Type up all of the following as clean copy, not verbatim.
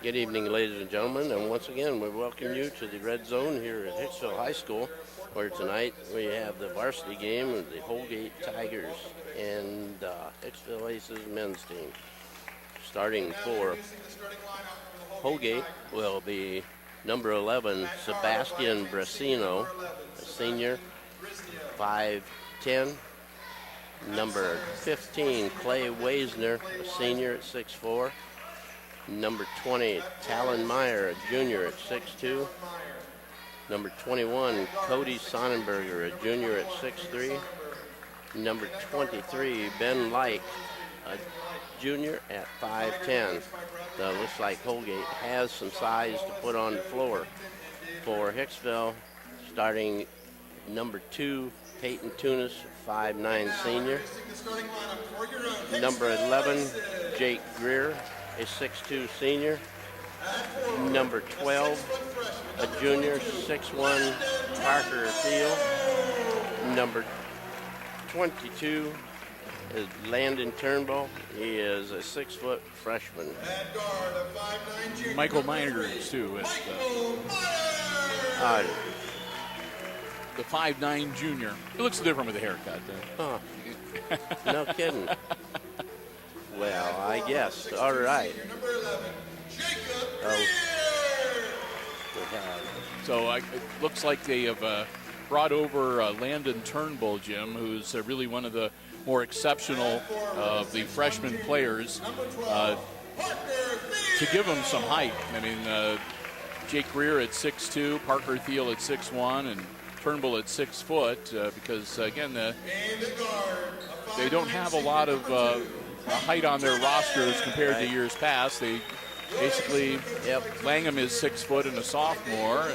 Good evening, ladies and gentlemen, and once again, we welcome you to the Red Zone here at Hicksville High School, where tonight we have the varsity game of the Holgate Tigers and Hicksville Aces men's team. Starting for Holgate will be number 11, Sebastian Brasino, a senior, 5'10". Number 15, Clay Weisner, a senior at 6'4". Number 20, Talon Meyer, a junior at 6'2". Number 21, Cody Sonnenberger, a junior at 6'3". Number 23, Ben Like, a junior at 5'10". So it looks like Holgate has some size to put on the floor. For Hicksville, starting number 2, Peyton Tunis, 5'9" senior. Number 11, Jake Greer, a 6'2" senior. Number 12, a junior, 6'1", Parker Thiel. Number 22 is Landon Turnbull. He is a 6-foot freshman. Michael Miners, too. The 5'9" junior. He looks different with a haircut, though. Oh, no kidding. Well, I guess. All right. So it looks like they have brought over Landon Turnbull, Jim, who's really one of the more exceptional of the freshman players, to give him some height. I mean, Jake Greer at 6'2", Parker Thiel at 6'1", and Turnbull at 6 foot, because, again, they don't have a lot of height on their rosters compared to years past. They basically, Langham is 6 foot and a sophomore,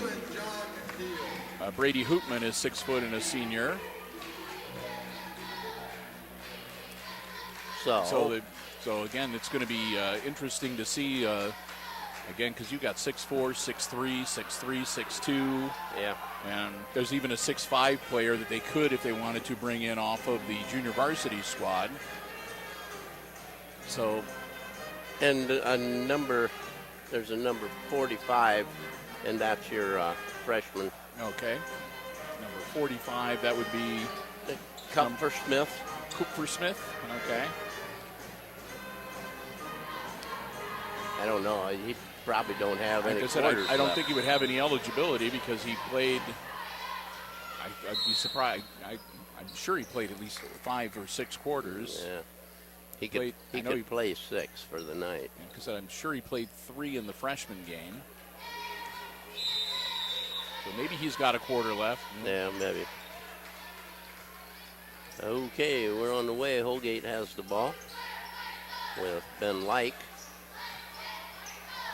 and Brady Hoopman is 6 foot and a senior. So again, it's going to be interesting to see, again, because you've got 6'4", 6'3", 6'3", 6'2". Yeah. And there's even a 6'5" player that they could, if they wanted to, bring in off of the junior varsity squad. So, and there's a number 45, and that's your freshman. Okay. Number 45, that would be Cooper Smith. Cooper Smith, okay. I don't know. He probably don't have any quarters I don't left. think he would have any eligibility because he played. I'd be surprised. I'm sure he played at least 5 or 6 quarters. Yeah. He could play 6 for the night. Because I'm sure he played 3 in the freshman game. So maybe he's got a quarter left. Yeah, maybe. Okay, we're on the way. Holgate has the ball with Ben Like.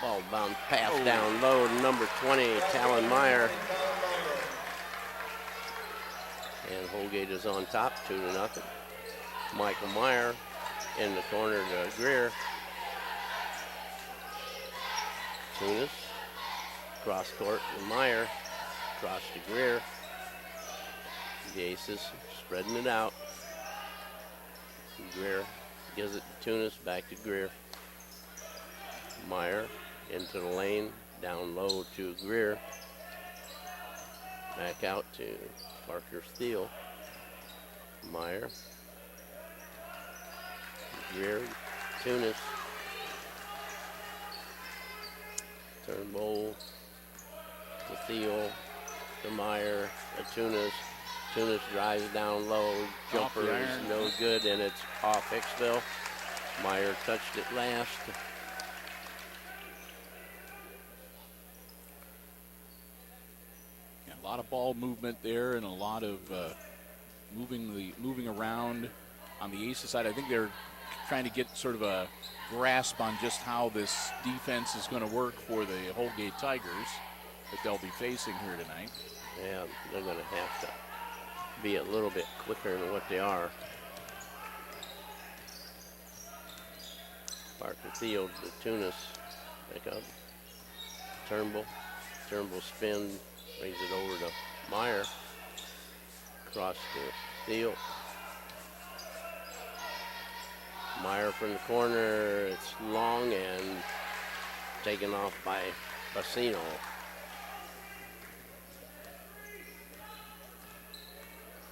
Ball bounce pass down low. Number 20, Talon Meyer. And Holgate is on top, 2-0. Michael Meyer in the corner to Greer. Tunis. Cross court to Meyer. Cross to Greer. The Aces spreading it out. Greer gives it to Tunis, back to Greer. Meyer into the lane, down low to Greer. Back out to Parker Thiel. Meyer. Greer, Tunis. Turnbull to Thiel, to Meyer, to Tunis. Tunis drives down low. Jumper is no good, and it's off Hicksville. Meyer touched it last. Yeah, a lot of ball movement there, and a lot of moving around on the Aces side. I think they're trying to get sort of a grasp on just how this defense is going to work for the Holgate Tigers that they'll be facing here tonight. Yeah, they're going to have to be a little bit quicker than what they are. Parker Thiel to Tunis. Back up. Turnbull. Turnbull spin. Brings it over to Meyer. Cross to Thiel. Meyer from the corner. It's long and taken off by Bassino.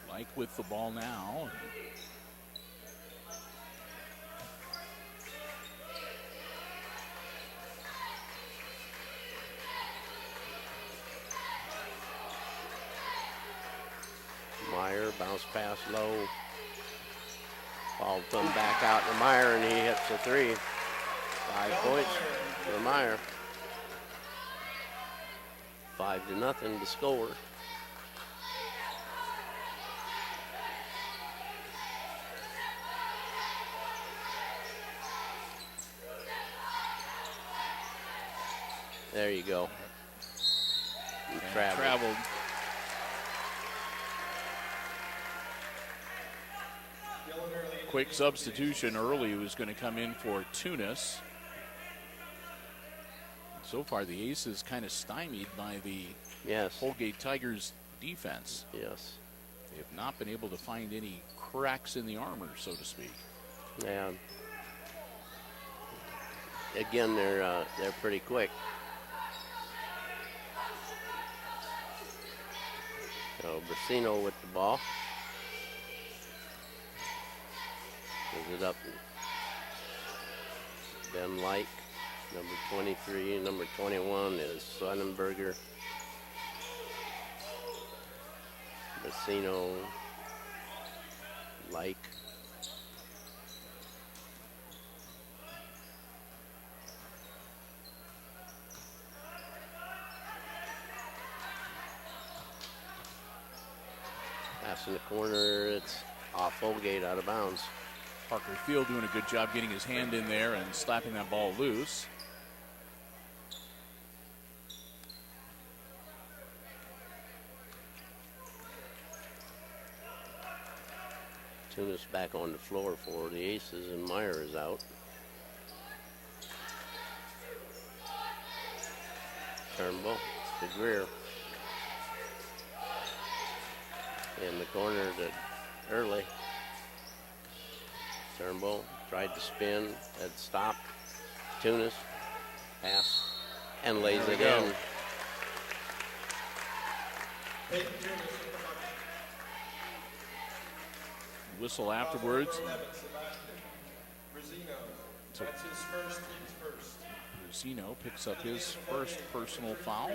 Like with the ball now. Meyer bounce pass low. Ball come back out to Meyer, and he hits a three. 5 points for Meyer. 5-0 to score. There you go. He traveled. Quick substitution early was going to come in for Tunis. So far, the Aces kind of stymied by the Holgate Tigers defense. Yes. They have not been able to find any cracks in the armor, so to speak. Yeah. Again, they're pretty quick. So Bassino with the ball. Gives it up. Ben Light, number 23. Number 21 is Sonnenberger. Bassino, Like. Pass in the corner, it's off Holgate, out of bounds. Parker Thiel doing a good job getting his hand in there and slapping that ball loose. Tunis back on the floor for the Aces, and Meyer is out. Turnbull to Greer. In the corner to Early. Turnbull tried to spin, had stopped. Tunis, pass, and lays it in. Whistle afterwards. So Rosino picks up his first personal foul.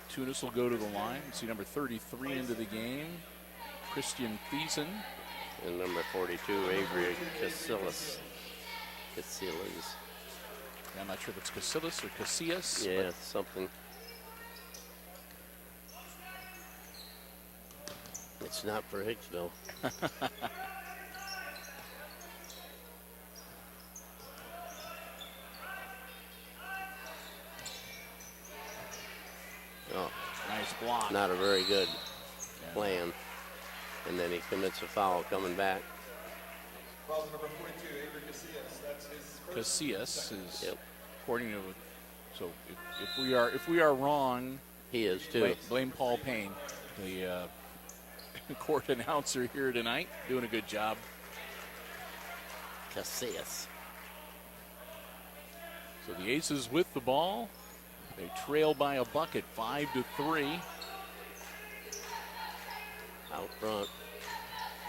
Tunis will go to the line. See number 33 into the game, Christian Thiessen. And number 42, Avery Casillas. Yeah, I'm not sure if it's Casillas or Casillas. Yeah, something. It's not for Hicksville. Oh, nice block. Not a very good plan. And then he commits a foul coming back. Foul number 42, Avery Casillas. That's his first. Casillas is, according to, so if we are wrong, he is too. Blame Paul Payne, the court announcer here tonight, doing a good job. Casillas. So the Aces with the ball. They trail by a bucket, 5-3. Out front,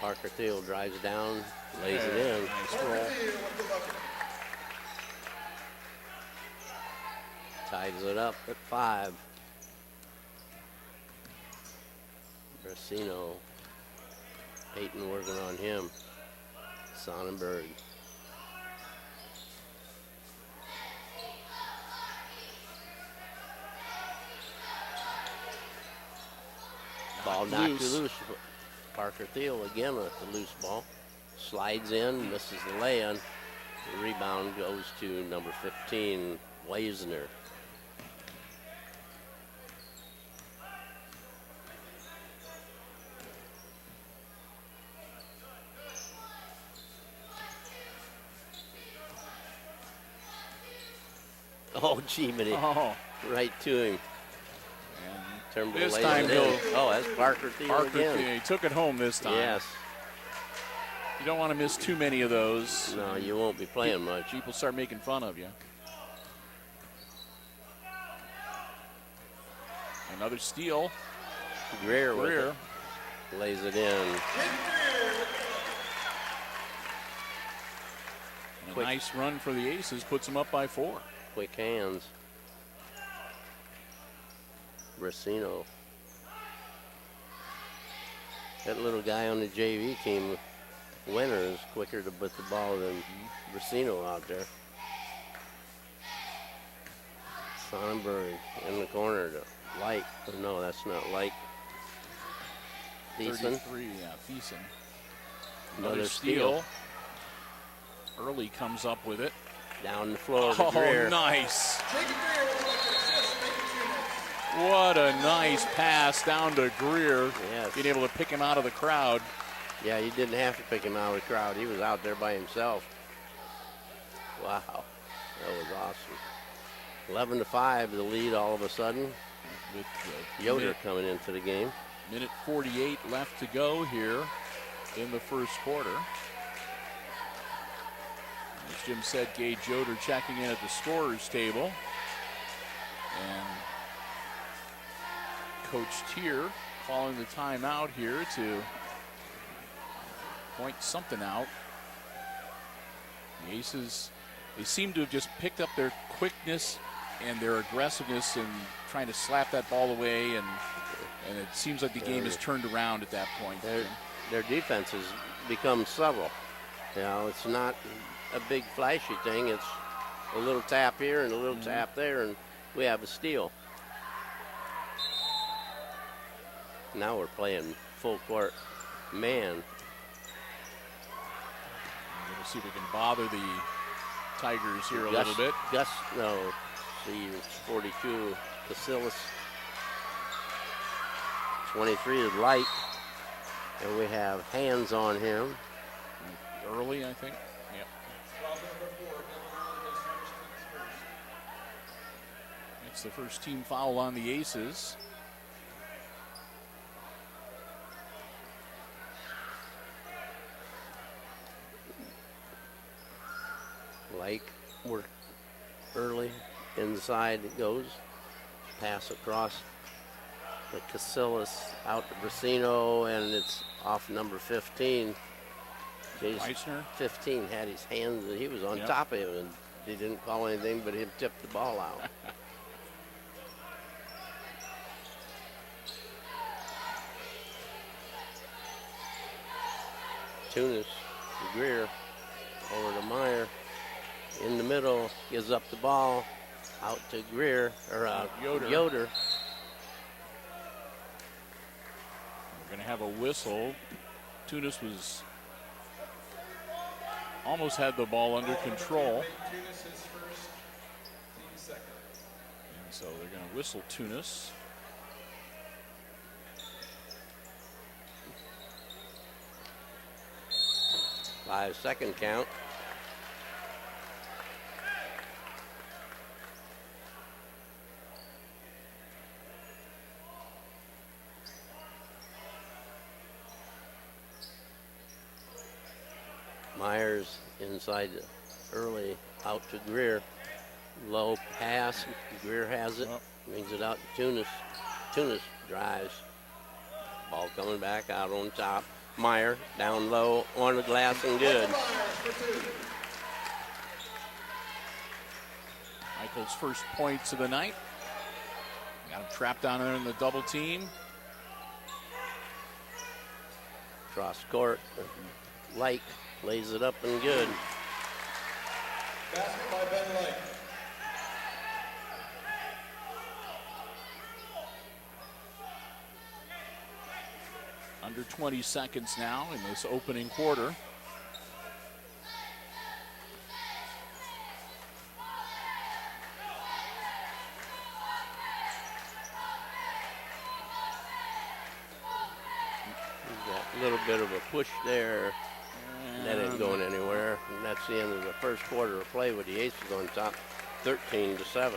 Parker Thiel drives down, lays it in. Nice roll. Ties it up at 5. Brasino, Peyton working on him. Sonnenberg. Ball knocked loose. Parker Thiel again with the loose ball. Slides in, misses the lay-in. The rebound goes to number 15, Weisner. Oh, gee, right to him. And this time he'll. Oh, that's Parker Thiel again. He took it home this time. Yes. You don't want to miss too many of those. No, you won't be playing much. People start making fun of you. Another steal. Greer with Greer. it. Lays it in. And a Quick. nice run for the Aces, puts them up by 4. Quick hands. Brasino. That little guy on the JV team, Winner, is quicker to put the ball than Brasino out there. Sonnenberg in the corner to Light. No, that's not Light. Thiessen. 33, yeah, Thiessen. Another steal. Early comes up with it. Down the floor to Oh, Greer. nice. What a nice pass down to Greer. Yes. Being able to pick him out of the crowd. Yeah, you didn't have to pick him out of the crowd. He was out there by himself. Wow, that was awesome. 11-5, the lead all of a sudden. With Yoder coming into the game. minute 48 left to go here in the first quarter. As Jim said, Gage Yoder checking in at the scorer's table. And Coach Tier calling the timeout here to point something out. The Aces, they seem to have just picked up their quickness and their aggressiveness in trying to slap that ball away, and it seems like the game has turned around at that point. Their defense has become subtle. You know, it's not a big flashy thing. It's a little tap here and a little tap there, and we have a steal. Now we're playing full court man. We're going to see if we can bother the Tigers here a little bit. It's 42, Casillas. 23 is Light, and we have hands on him. Early, I think. Yep. It's the first team foul on the Aces. Light work early. Inside it goes. Pass across the Casillas out to Brasino, and it's off number 15. Meissner. 15 had his hands, he was on top of him, and he didn't call anything but him tipped the ball out. Tunis, Greer, over to Meyer. In the middle, gives up the ball, out to Greer, or Yoder. Yoder. We're going to have a whistle. Tunis was almost had the ball under control. And so they're going to whistle Tunis. Five-second count. Myers inside early, out to Greer. Low pass. Greer has it. Brings it out to Tunis. Tunis drives. Ball coming back out on top. Meyer down low on the glass and good. Michael's first points of the night. Got him trapped down there in the double team. Cross court. Light lays it up and good. Basket by Ben Light. Under 20 seconds now in this opening quarter. Got a little bit of a push there. That ain't going anywhere. And that's the end of the first quarter of play with the Aces on top, 13-7.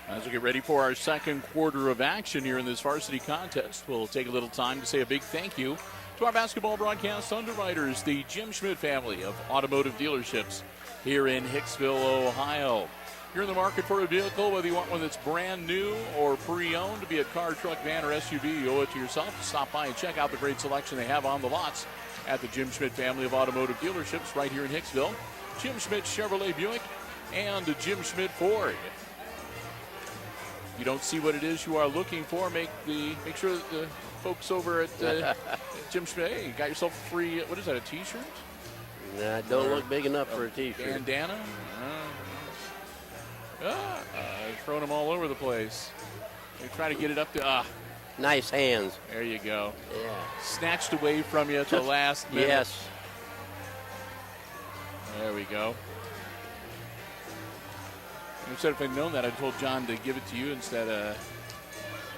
As we get ready for our second quarter of action here in this varsity contest, we'll take a little time to say a big thank you to our basketball broadcast underwriters, the Jim Schmidt family of automotive dealerships here in Hicksville, Ohio. You're in the market for a vehicle, whether you want one that's brand new or pre-owned, be it car, truck, van, or SUV, you owe it to yourself. Stop by and check out the great selection they have on the lots at the Jim Schmidt family of automotive dealerships right here in Hicksville. Jim Schmidt Chevrolet Buick and Jim Schmidt Ford. If you don't see what it is you are looking for, make sure that the folks over at Jim Schmidt, hey, you got yourself a free, what is that, a t-shirt? Nah, don't look big enough for a t-shirt. Bandana? Throwing them all over the place. They try to get it up to, Nice hands. there you go. Yeah. Snatched away from you at the last minute. Yes. There we go. Instead, if I'd known that, I told John to give it to you instead of...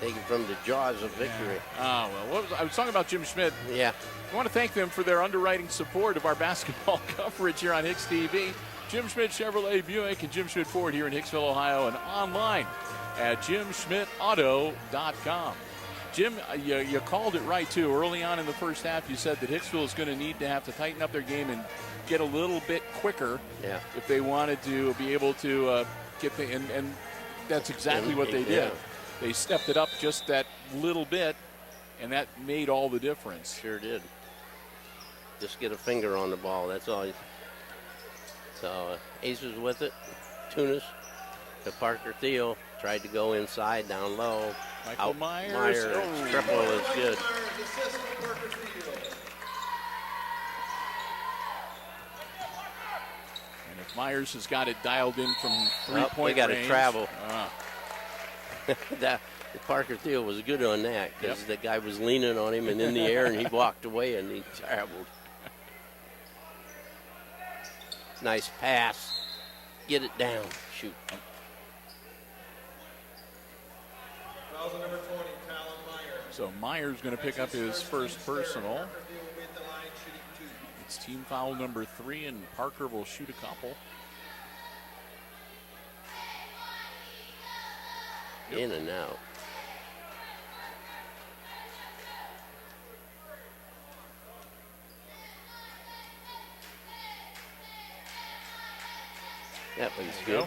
Taken from the jaws of victory. Yeah. I was talking about Jim Schmidt. Yeah. I want to thank them for their underwriting support of our basketball coverage here on HIX-TV. Jim Schmidt Chevrolet Buick and Jim Schmidt Ford here in Hicksville, Ohio, and online at jimschmidtauto.com. Jim, you called it right, too. Early on in the first half, you said that Hicksville is going to need to have to tighten up their game and get a little bit quicker if they wanted to be able to get the – and that's exactly what they did. Yeah. They stepped it up just that little bit, and that made all the difference. Sure did. Just get a finger on the ball, that's all. So Aces with it. Tunis to Parker Thiel. Tried to go inside, down low. Michael Myers. Myers. Triple is good. And if Myers has got it dialed in from three-point they got range. to travel. Parker Thiel was good on that because the guy was leaning on him and in the air, and he walked away and he traveled. Nice pass. Get it down. Shoot. Number 20, Talon Myers. So Myers going to pick up his first personal. It's team foul number 3, and Parker will shoot a couple. In and out. That one's good.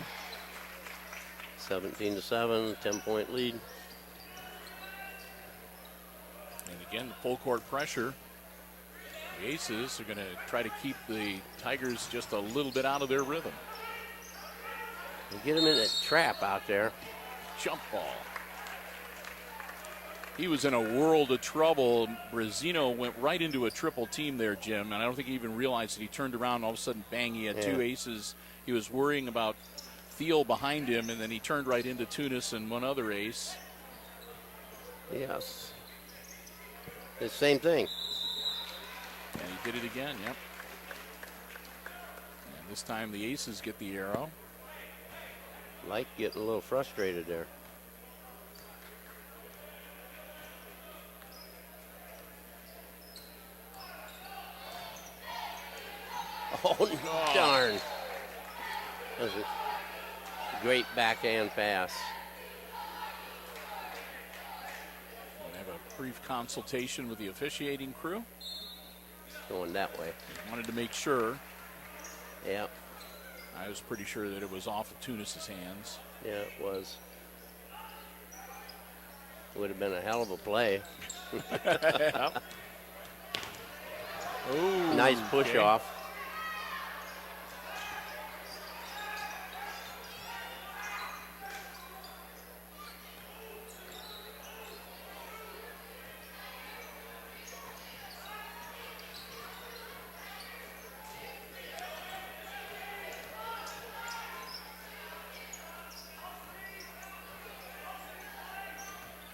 17-7, 10-point lead. And again, full court pressure. The Aces are going to try to keep the Tigers just a little bit out of their rhythm. And get him in that trap out there. Jump ball. He was in a world of trouble. Brazzino went right into a triple team there, Jim, and I don't think he even realized that. He turned around and all of a sudden, bang, he had two aces. He was worrying about Thiel behind him, and then he turned right into Tunis and one other ace. Yes. The same thing. And he did it again, yep. And this time the Aces get the arrow. Like getting a little frustrated there. Oh, darn. That was a great backhand pass. We'll have a brief consultation with the officiating crew. Going that way. Wanted to make sure. Yeah. I was pretty sure that it was off of Tunis's hands. Yeah, it was. Would have been a hell of a play. Oh, nice push off.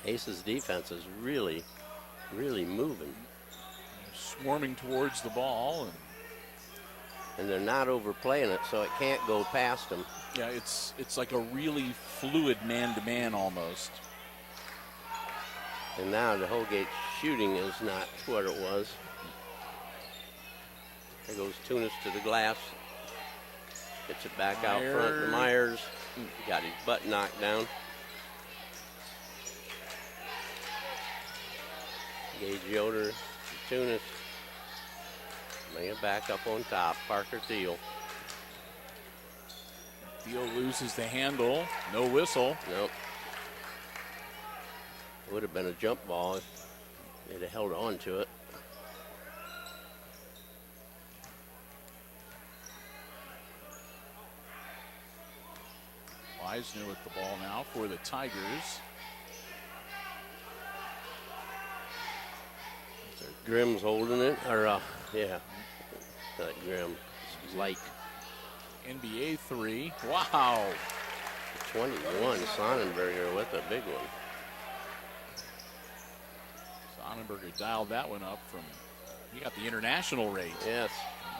Aces defense is really, really moving. Swarming towards the ball. And they're not overplaying it, so it can't go past them. Yeah, it's like a really fluid man-to-man almost. And now the Holgate shooting is not what it was. There goes Tunis to the glass. Gets it back out front to Myers. Got his butt knocked down. Gage Yoder to Tunis. Bring it back up on top. Parker Thiel. Theo loses the handle. No whistle. Nope. Would have been a jump ball if they'd have held on to it. Weisner with the ball now for the Tigers. Grimm's holding it, or yeah, not Grimm, Like NBA three. Wow. 21. Sonnenberger with a big one. Sonnenberger dialed that one up from. He got the international rate. Yes.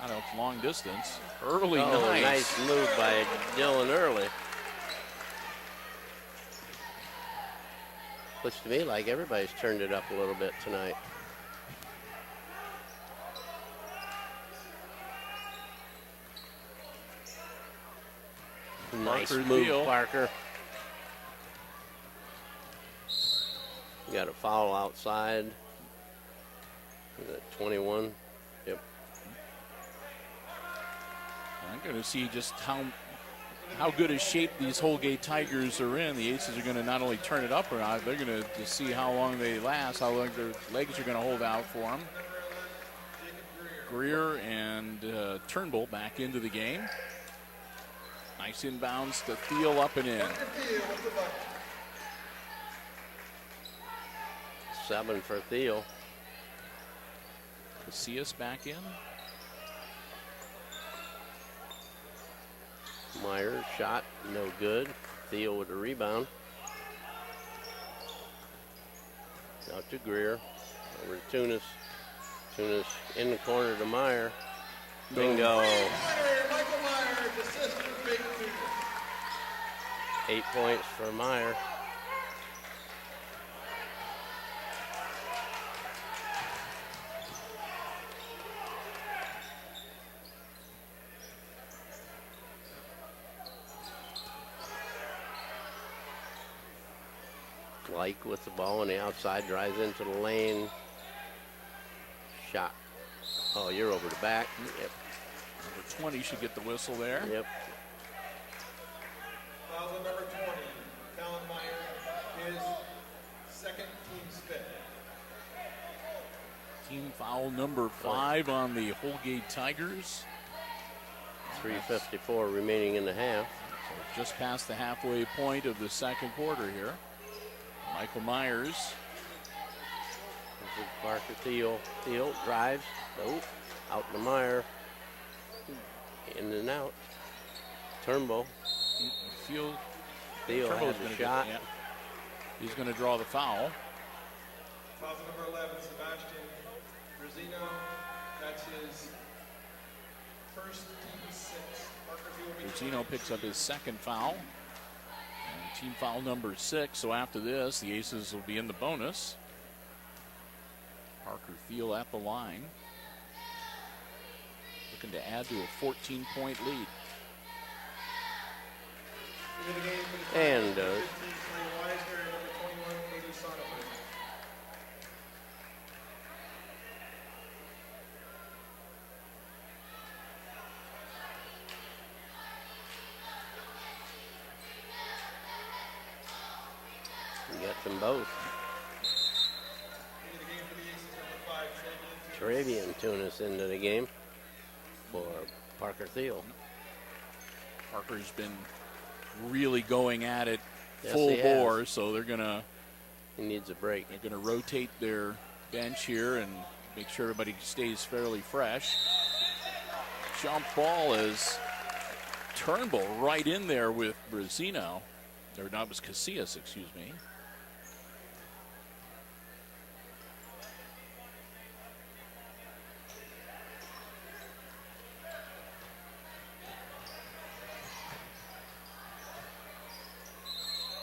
Not a long distance. Early, Nice move by Dylan Early. Looks to me like everybody's turned it up a little bit tonight. Nice Parker move, Thiel. Parker. You got a foul outside. Is it 21? Yep. I'm going to see just how good a shape these Holgate Tigers are in. The Aces are going to not only turn it up or not, they're going to see how long they last, how long their legs are going to hold out for them. Greer and Turnbull back into the game. Nice inbounds to Thiel, up and in. 7 for Thiel. Casillas back in. Myers shot, no good. Thiel with a rebound. Out to Greer. Over to Tunis. Tunis in the corner to Meyer. Bingo. Michael Meyer, assist for Big Tunis. 8 points for Meyer. Like with the ball on the outside, drives into the lane. Shot. Oh, you're over the back. Yep. Number 20 should get the whistle there. Yep. Foul on number 20, Talon Meyer, his second team's fifth. Team foul number 5 on the Holgate Tigers. 3:54 remaining in the half. So just past the halfway point of the second quarter here. Michael Myers. This is Parker Thiel. Thiel drives. Nope. Out to Meyer. In and out. Turnbull. Thiel Thiel Turnbull's has gonna a get- shot. yeah. He's going to draw the foul. Foul on number 11, Sebastian Brazino. That's his first team six. Parker Thiel will be Rosino picks up his second foul. And team foul number 6. So after this, the Aces will be in the bonus. Parker Thiel at the line. Looking to add to a 14-point lead. into the game for the And Tigers, 15, Clay Weisner, and number 21, Katie Sonnenberg. We got them both. Into the game for the Aces, number 5, Travian Tunis. Travian Tunis into the game for Parker Thiel. Parker's been really going at it Yes, full he has. bore, so they're gonna He needs a break. rotate their bench here and make sure everybody stays fairly fresh. Jump ball is Turnbull right in there with Brazino. Or not, it was Casillas, excuse me.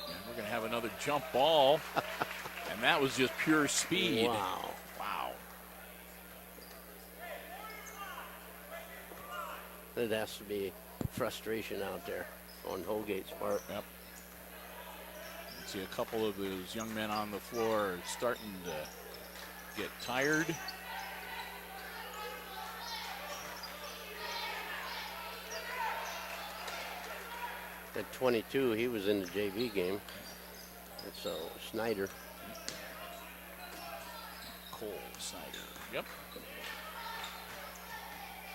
And we're going to have another jump ball. And that was just pure speed. Wow. Wow. It has to be frustration out there on Holgate's part. Yep. See a couple of those young men on the floor are starting to get tired. At 22, he was in the JV game. And so Snyder. Cole Snyder. Yep.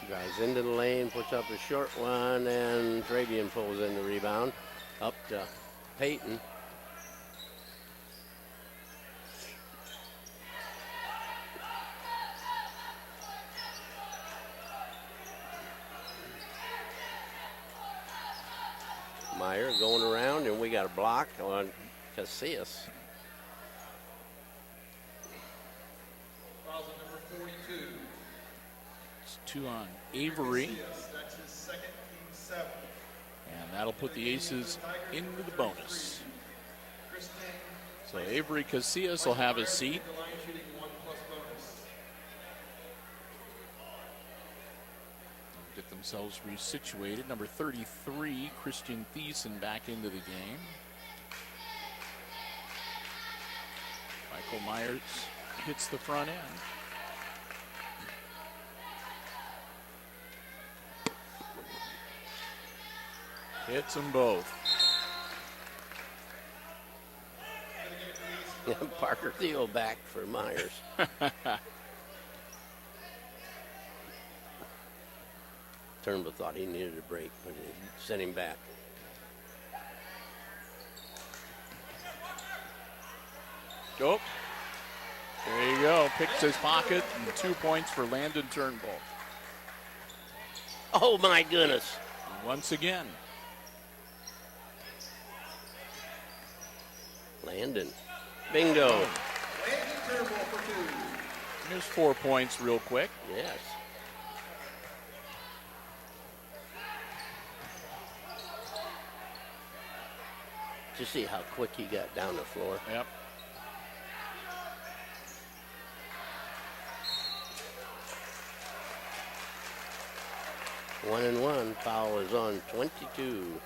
Drives into the lane, puts up a short one, and Travian pulls in the rebound. Up to Peyton. Meyer going around, and we got a block on Casillas. Fouls on number 42. It's 2 on Avery. That's his second, team 7. And that'll put the Aces into the bonus. Kristen, So Avery Casillas will have a seat. the line shooting 1+ bonus. Get themselves resituated. Number 33, Christian Thiessen, back into the game. Michael Myers hits the front end. Hits them both. Parker Thiel back for Myers. Turnbull thought he needed a break, but he sent him back. Oh, there you go. Picks his pocket and 2 points for Landon Turnbull. Oh my goodness. Once again. Landon. Bingo. Landon Turnbull for 2. Here's 4 points real quick. Yes. Just see how quick he got down the floor. Yep. One and one. Foul is on 22.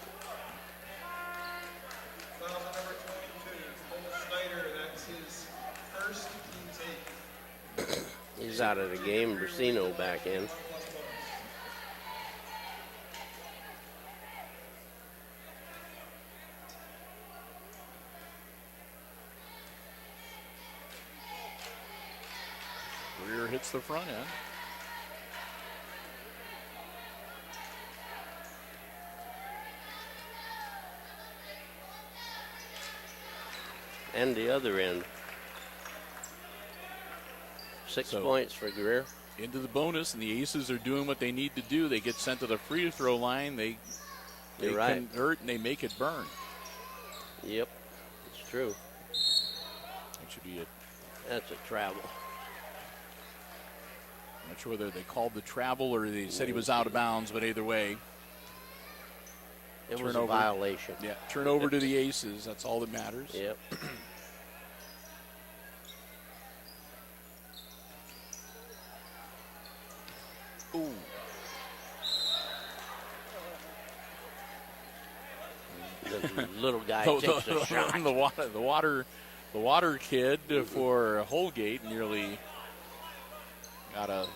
Fouls on number 22. Cole Snyder, that's his first, team's 8. He's out of the game. Brasino back in. 1+ bonus. Rear hits the front end. And the other end. 6 So- points for Greer. Into the bonus, and the Aces are doing what they need to do. They get sent to the free throw line. They You're right. convert, and they make it burn. Yep, it's true. That should be it. That's a travel. I'm not sure whether they called the travel or they said he was out of bounds, but either way, It was a Turnover. violation. yeah, turn over to the Aces. That's all that matters. Yep. Ooh. The little guy The, takes a shot. the water kid for Holgate nearly got a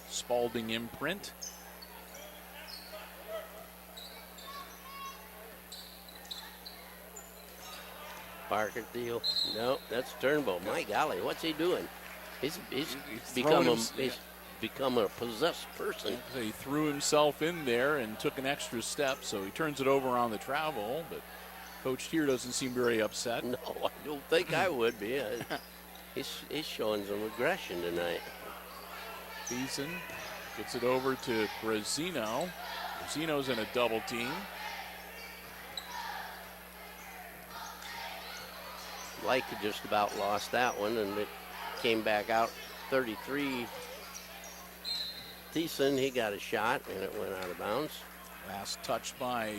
Spalding imprint. Parker Thiel. No, that's Turnbull. My golly, what's he doing? He's throwing he's become a possessed person. He threw himself in there and took an extra step, so he turns it over on the travel, but Coach Tier doesn't seem very upset. No, I don't think I would be. He's showing some aggression tonight. Thiessen gets it over to Brasino. Brasino's in a double team. Like had just about lost that one, and it came back out 33. Thiessen, he got a shot, and it went out of bounds. Last touch by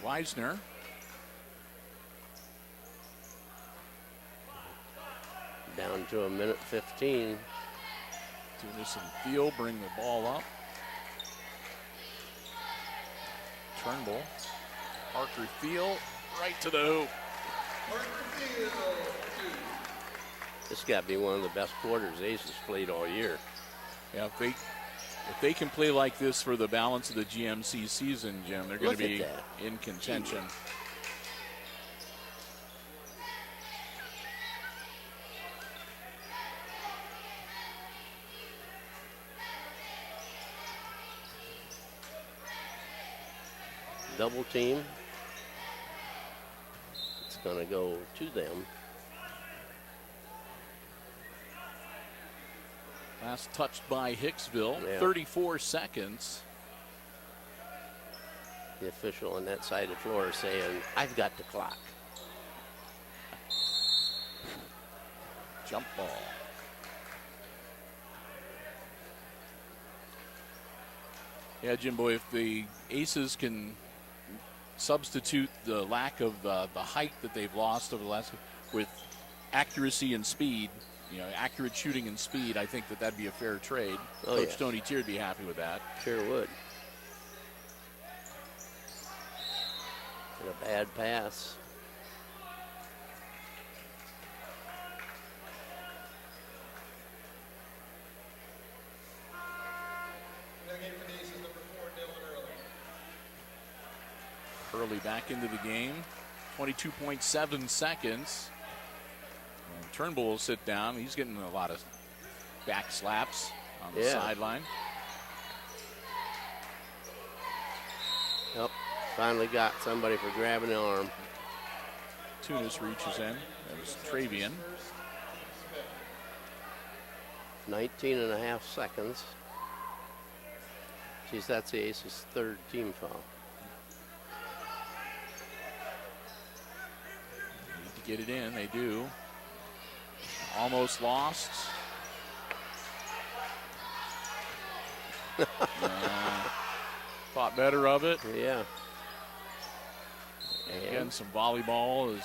Weisner. Down to a minute 15. Tunis and Thiel bring the ball up. Turnbull. Parker Thiel right to the hoop. Parker Thiel, 2. This got to be one of the best quarters Aces played all year. Yeah, if they can play like this for the balance of the GMC season, Jim, they're going to be in contention. Double team. It's going to go to them. Last touched by Hicksville, Yeah. 34 seconds. The official on that side of the floor is saying, I've got the clock. Jump ball. Yeah, Jim Boy, if the Aces can substitute the lack of the height that they've lost over the last with accuracy and speed, accurate shooting and speed, I think that'd be a fair trade. Oh, Coach yeah. Tony Tier would be happy with that. Sure would. And a bad pass. Early back into the game, 22.7 seconds. And Turnbull will sit down. He's getting a lot of back slaps on the sideline. Yep, finally got somebody for grabbing the arm. Tunis reaches in. That was Travian. 19 and a half seconds. Geez, that's the Aces' third team foul. Need to get it in. They do. Almost lost. Thought better of it. Yeah. Again, some volleyball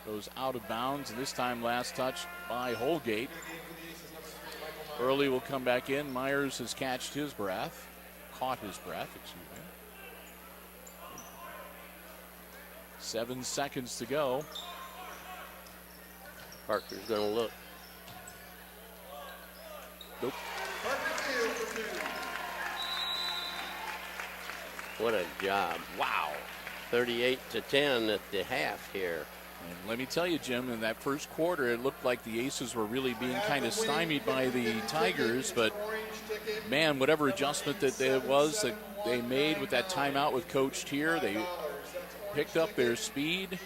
goes out of bounds, and this time last touch by Holgate. Early will come back in. Myers has caught his breath, excuse me. 7 seconds to go. Parker's going to look. Nope. What a job. Wow. 38-10 at the half here. And let me tell you, Jim, in that first quarter, it looked like the Aces were really being kind of stymied by the Tigers. But, man, whatever adjustment that they made with that timeout with Coach Tier, they picked up their speed,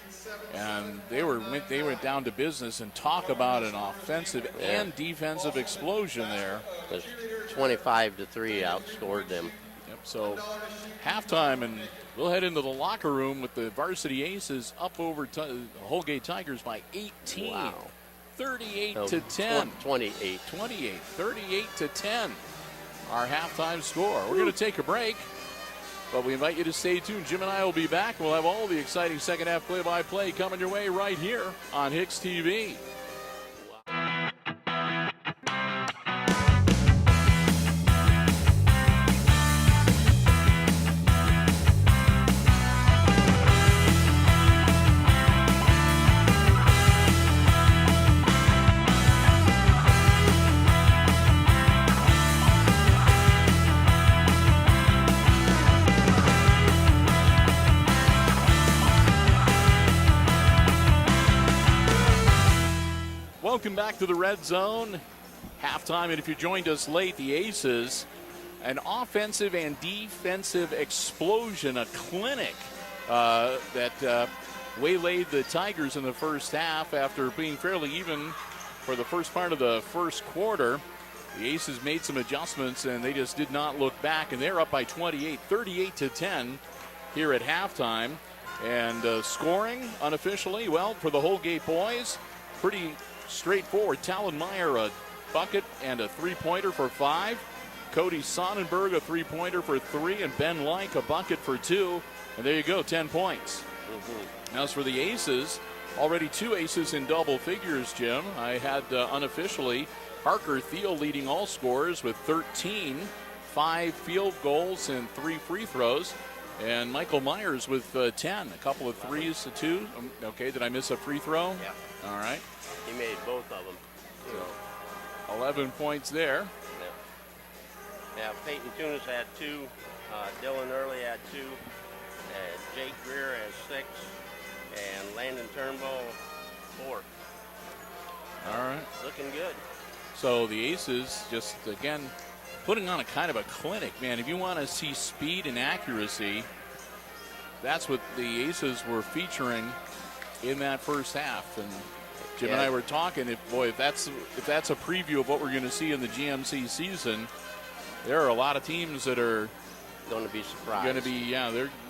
and they went down to business. And talk about an offensive and defensive explosion there. 25-3 outscored them. Yep, so halftime, and we'll head into the locker room with the varsity Aces up over Holgate Tigers by 18. Wow. 38-10. 28. 38-10. Our halftime score. We're going to take a break, but we invite you to stay tuned. Jim and I will be back. We'll have all the exciting second half play-by-play coming your way right here on HIX-TV. Welcome back to the Red Zone. Halftime, and if you joined us late, the Aces, an offensive and defensive explosion, a clinic that waylaid the Tigers in the first half after being fairly even for the first part of the first quarter. The Aces made some adjustments, and they just did not look back, and they're up by 28, 38-10 here at halftime. And scoring unofficially, well, for the Holgate boys, pretty straightforward. Talon Meyer, a bucket and a three-pointer for 5. Cody Sonnenberg, a three-pointer for 3. And Ben Like, a bucket for 2. And there you go, 10 points. As for the Aces, already 2 Aces in double figures, Jim. I had unofficially Parker Thiel leading all scorers with 13, 5 field goals and 3 free throws. And Michael Myers with 10, a couple of threes to 2. Okay, did I miss a free throw? Yeah. All right. He made both of them. So 11 points there. Yeah. Yeah, Peyton Tunis had 2. Dylan Early had 2. Jake Greer has 6. And Landon Turnbull 4. All right. Looking good. So the Aces just, again, putting on a kind of a clinic, man. If you want to see speed and accuracy, that's what the Aces were featuring in that first half. And Jim and I were talking, if that's a preview of what we're going to see in the GMC season, there are a lot of teams that are going to be surprised. They're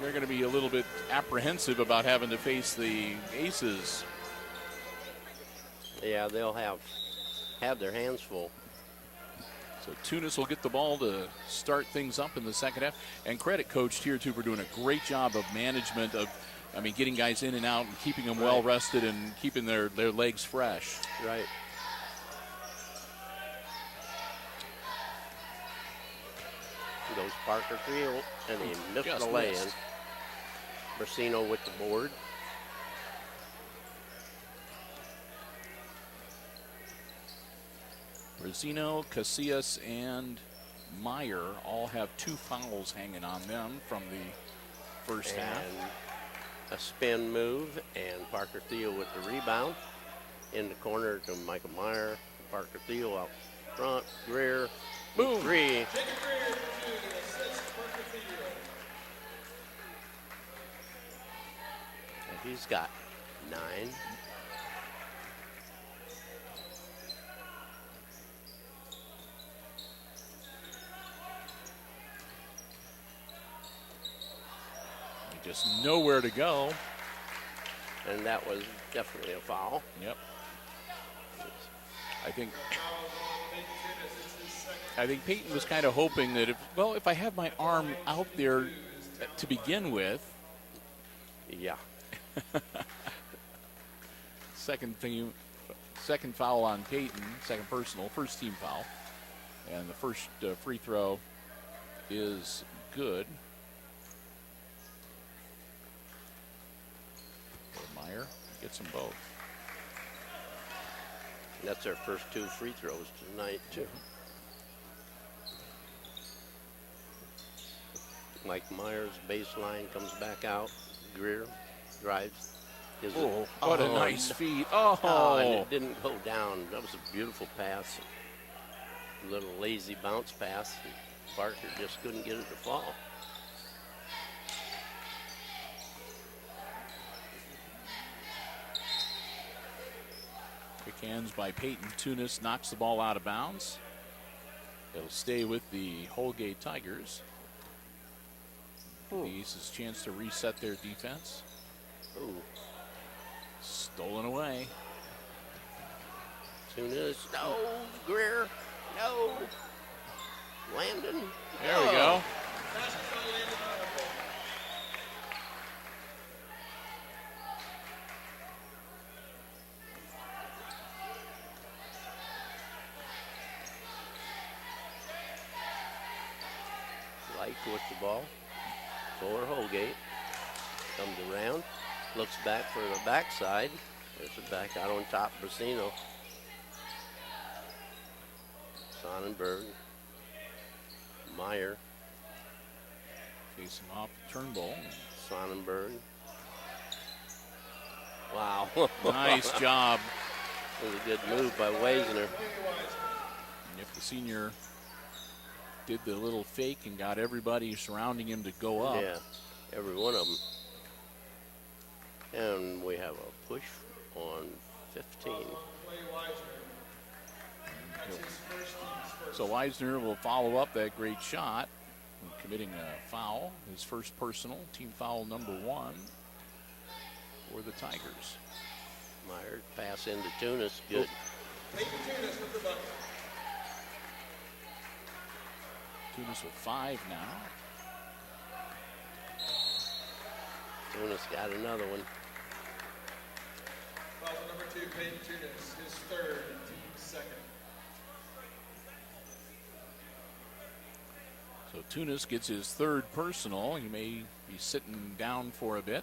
going to be a little bit apprehensive about having to face the Aces. Yeah, they'll have their hands full. So Tunis will get the ball to start things up in the second half. And credit Coach Tier 2 for doing a great job of management of, getting guys in and out and keeping them well rested and keeping their legs fresh. Right. Goes Parker Field, and he missed the lay-in. Brasino with the board. Brasino, Casillas, and Meyer all have 2 fouls hanging on them from the first half. A spin move, and Parker Thiel with the rebound. In the corner to Michael Meyer. Parker Thiel out front. Greer. Boom. 3. And he's got 9. Just nowhere to go. And that was definitely a foul. Yep. I think Peyton was kind of hoping that if I have my arm out there to begin with. Yeah. Second foul on Peyton, second personal, first team foul. And the first free throw is good. Meyer gets them both. That's our first 2 free throws tonight, too. Mike Myers, baseline, comes back out. Greer drives. What a nice feed. And it didn't go down. That was a beautiful pass. A little lazy bounce pass. Parker just couldn't get it to fall. Quick hands by Peyton. Tunis knocks the ball out of bounds. It'll stay with the Holgate Tigers. The Aces' chance to reset their defense. Stolen away. Tunis, no. Greer, no. Landon. There we go. Like with the ball for Holgate. Comes around, looks back for the backside. There's a back out on top, Brasino. Sonnenberg. Meyer. Facing off Turnbull. Sonnenberg. Wow. Nice job. It was a good move by Weisner. If the senior did the little fake and got everybody surrounding him to go up. Yeah, every one of them. And we have a push on 15. So Weisner will follow up that great shot, committing a foul, his first personal, team foul number 1 for the Tigers. Meyer pass into Tunis, good. Tunis with 5 now. Tunis got another one. Foul number 2, Peyton Tunis, his 3rd, team 2nd. So Tunis gets his 3rd personal. He may be sitting down for a bit.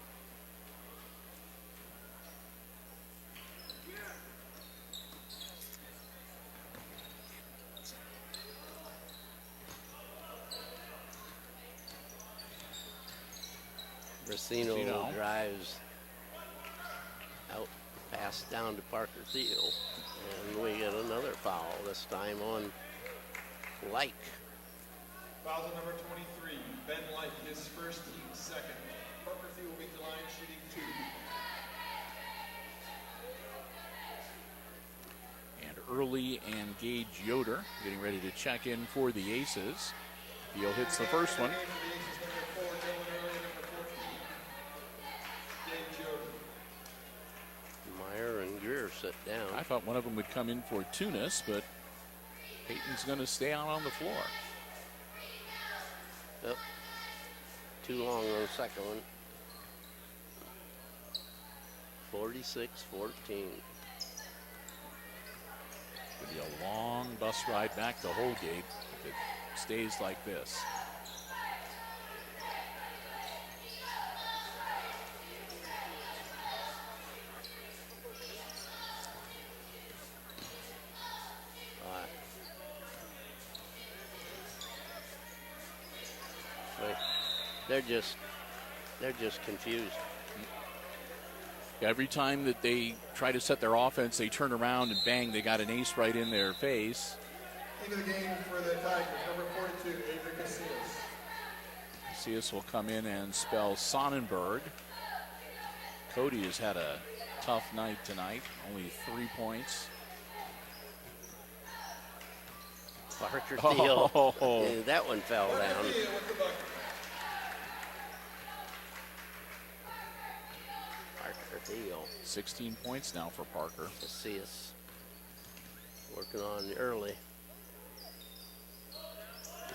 Brasino drives out, pass down to Parker Thiel. And we get another foul, this time on Like. Foul to number 23, Ben Light, his first, team second. Parker Thiel will be the line shooting 2. And Early and Gage Yoder getting ready to check in for the Aces. Thiel hits the first one. Meyer and Greer sit down. I thought one of them would come in for Tunis, but Peyton's going to stay out on the floor. Yep. Too long on the second one. 46-14. It'll be a long bus ride back to Holgate if it stays like this. They're just confused. Every time that they try to set their offense, they turn around and bang, they got an ace right in their face. Into the game for the Tigers, number 42, Adrian Casillas. Casillas will come in and spell Sonnenberg. Cody has had a tough night tonight, only 3 points. Parker Thiel. Oh. Yeah, that one fell down. 16 points now for Parker. Casillas working on Early.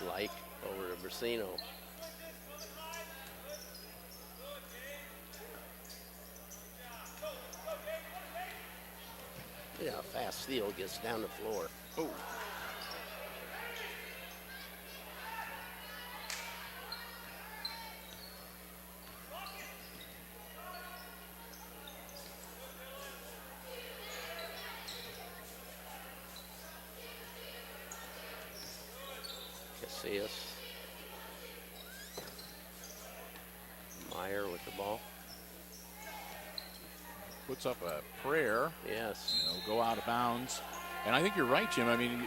Like over to Brasino. Yeah, fast Thiel gets down the floor. Oh. Casillas. Meyer with the ball. Puts up a prayer. Yes. Go out of bounds. And I think you're right, Jim. I mean,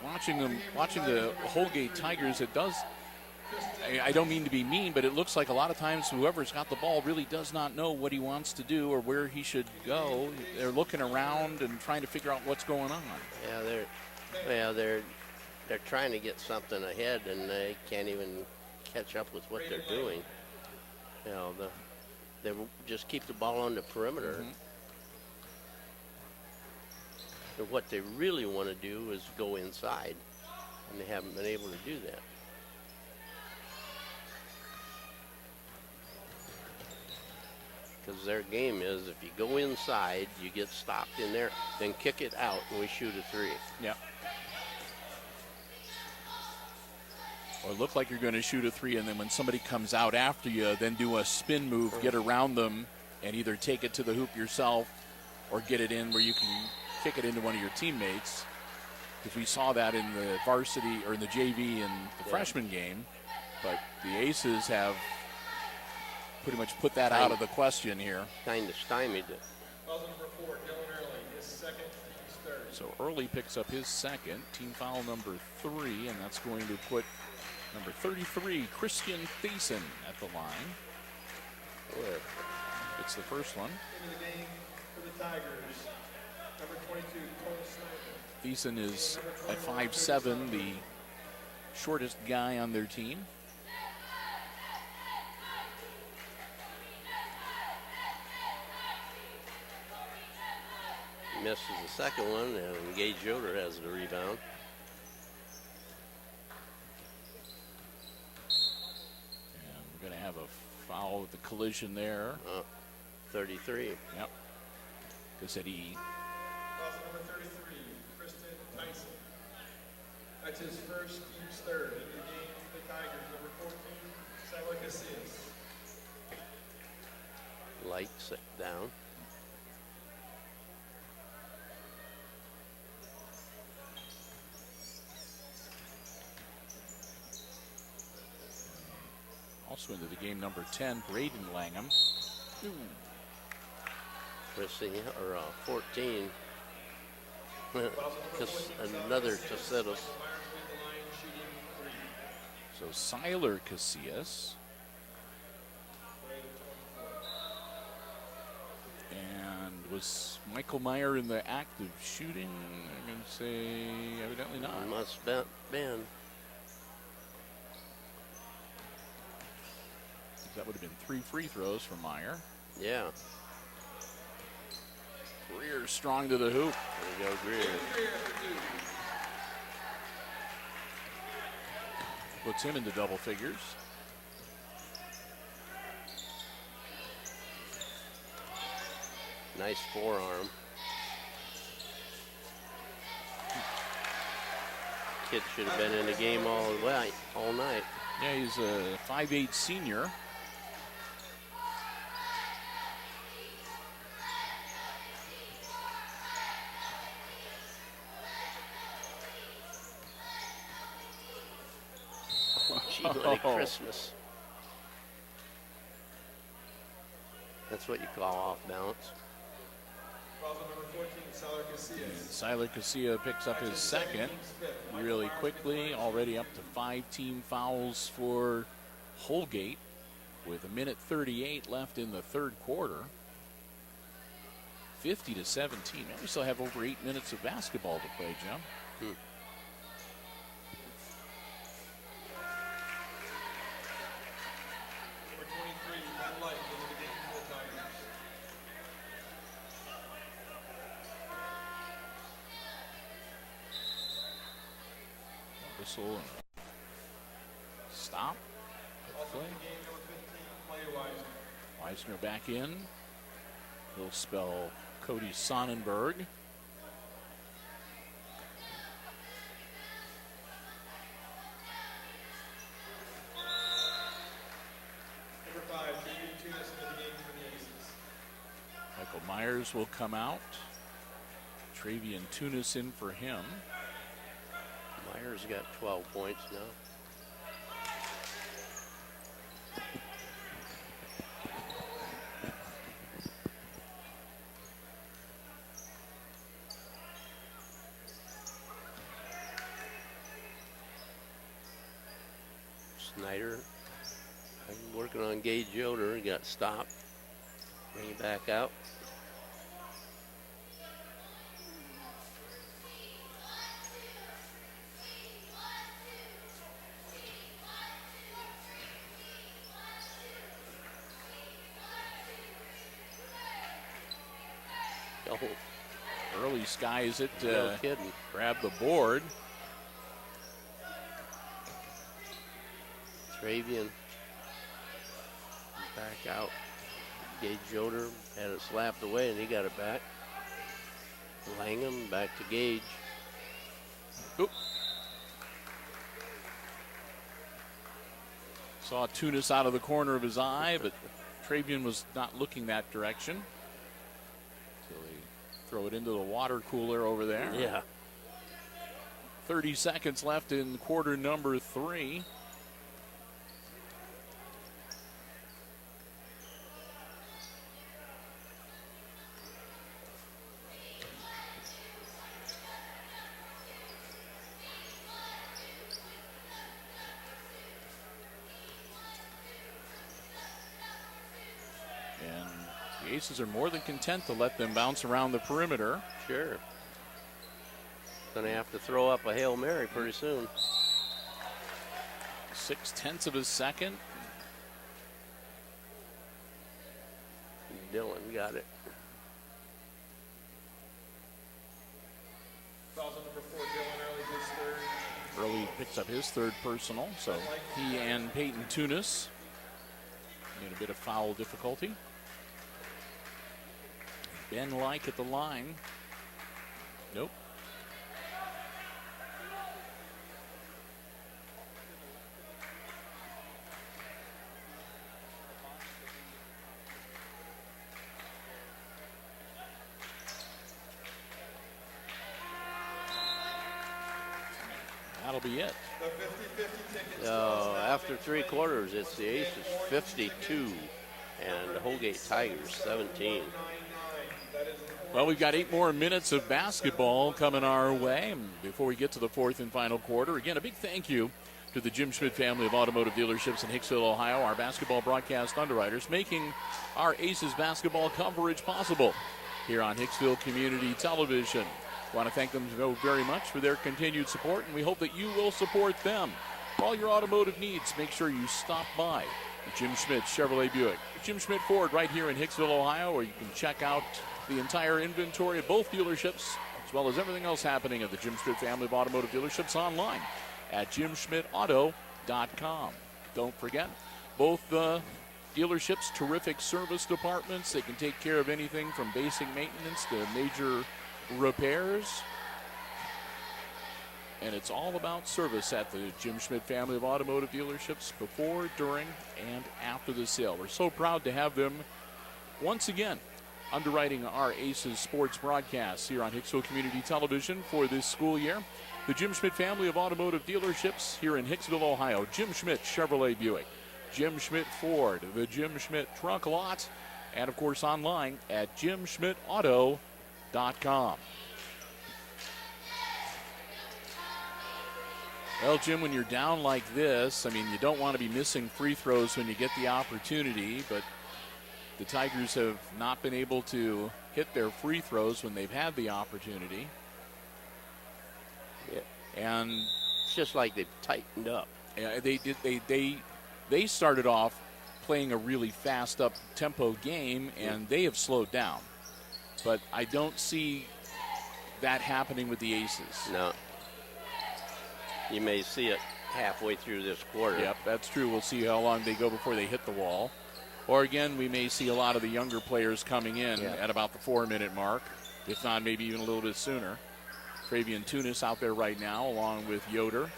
watching the Holgate Tigers, it does. I don't mean to be mean, but it looks like a lot of times whoever's got the ball really does not know what he wants to do or where he should go. They're looking around and trying to figure out what's going on. Yeah, they're trying to get something ahead, and they can't even catch up with what they're doing. They just keep the ball on the perimeter. Mm-hmm. And what they really want to do is go inside, and they haven't been able to do that. Because their game is, if you go inside, you get stopped in there, then kick it out, and we shoot a three. Yeah. Or look like you're going to shoot a three, and then when somebody comes out after you, then do a spin move, get around them, and either take it to the hoop yourself or get it in where you can kick it into one of your teammates. Because we saw that in the varsity or in the JV and the freshman game. But the Aces have pretty much put that out of the question here. Kind of stymied it. Foul number 4, Dylan Early, his second, team's third. So Early picks up his second, team foul number 3, and that's going to put number 33, Christian Thiessen, at the line. It's the first one. Into the game for the Tigers, number 22, Cole Snyder. Thiessen is at 5'7", the shortest guy on their team. Misses the second one, and Gage Yoder has the rebound. And we're going to have a foul with the collision there. 33. Yep. Cassetti. Foul number 33, Kristen Tyson. That's his first, team's third. Into the game for the Tigers, number 14, Sala Casillas. Light sit down. Also into the game, number 10, Braden Langham. Chrissy, or 14. Just another Tacitus. So Siler Casillas. And was Michael Meyer in the act of shooting? I'm going to say evidently not. Must have been. That would have been 3 free throws for Meyer. Yeah. Greer strong to the hoop. There you go, Greer. Puts him into double figures. Nice forearm. Kid should have been in the game all night. Yeah, he's a 5'8" senior. Gee, like Christmas. That's what you call off balance. Foul number 14, Siler Casillas. Siler Casilla picks up his second really quickly, already up to 5 team fouls for Holgate with 1:38 left in the third quarter. 50-17. We still have over 8 minutes of basketball to play, Jim. Number 23, Matt Light, into the game for the Tigers. Whistle and stop. Also Play. in the game, number 15, Clay Weisner. Weisner back in. He'll spell Cody Sonnenberg. Number 5, David Tunis into the game for the Aces. Michael Myers will come out. Travian Tunis in for him. Myers got 12 points now. Snyder working on Gage Yoder. He got stopped. Bring it back out. Oh, Early skies it. no kidding. Grab the board. Travian back out. Gage Yoder had it slapped away and he got it back. Langham back to Gage. Oop. Saw Tunis out of the corner of his eye, but Travian was not looking that direction. So they throw it into the water cooler over there. Yeah. 30 seconds left in quarter number 3. The Aces are more than content to let them bounce around the perimeter. Sure. Gonna have to throw up a Hail Mary pretty soon. 0.6 of a second. Dylan got it. Fouls on number 4, Dylan Early, his third. Early picks up his third personal, so he and Peyton Tunis in a bit of foul difficulty. Ben Like at the line. Nope. That'll be it. The 50-50 tickets. After 3 quarters, it's the Aces 52 and the Holgate Tigers 17. Well, we've got 8 more minutes of basketball coming our way before we get to the 4th and final quarter. Again, a big thank you to the Jim Schmidt family of automotive dealerships in Hicksville, Ohio, our basketball broadcast underwriters, making our Aces basketball coverage possible here on Hicksville Community Television. I want to thank them very much for their continued support, and we hope that you will support them. For all your automotive needs, make sure you stop by Jim Schmidt Chevrolet Buick, Jim Schmidt Ford right here in Hicksville, Ohio, where you can check out the entire inventory of both dealerships, as well as everything else happening at the Jim Schmidt family of automotive dealerships online at jimschmidtauto.com. Don't forget, both dealerships, terrific service departments. They can take care of anything from basic maintenance to major repairs. And it's all about service at the Jim Schmidt family of automotive dealerships before, during, and after the sale. We're so proud to have them once again underwriting our Aces sports broadcasts here on Hicksville Community Television for this school year. The Jim Schmidt family of automotive dealerships here in Hicksville, Ohio. Jim Schmidt Chevrolet Buick, Jim Schmidt Ford, the Jim Schmidt Trunk Lot, and of course online at jimschmidtauto.com. Well, Jim, when you're down like this, I mean, you don't want to be missing free throws when you get the opportunity, but the Tigers have not been able to hit their free throws when they've had the opportunity. Yeah. And It's just like they've tightened up. yeah, they started off playing a really fast up tempo game, and they have slowed down. But I don't see that happening with the Aces. No. You may see it halfway through this quarter. Yep, that's true. We'll see how long they go before they hit the wall. Or again, we may see a lot of the younger players coming in at about the 4-minute mark, if not maybe even a little bit sooner. Travian Tunis out there right now, along with Yoder.